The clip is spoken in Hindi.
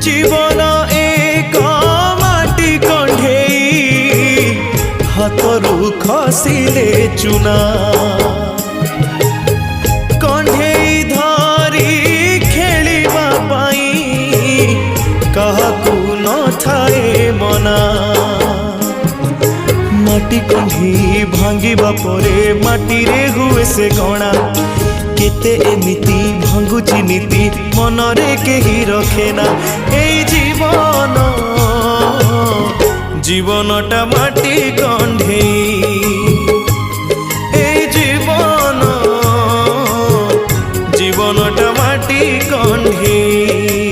जीवन एक माटी कंढेई हाथरू खसिले चुना कंढेई धरी खेलिबा पाई काहाकू न थाए मना माटी कंढी भांगिबा परे माटी रे हुए से गणा केते एमिति भांगुची नीति मनरे केही रखेना ए जीवन जीवनटा माटी कंढेई ए जीवन जीवनटा माटी कंढेई।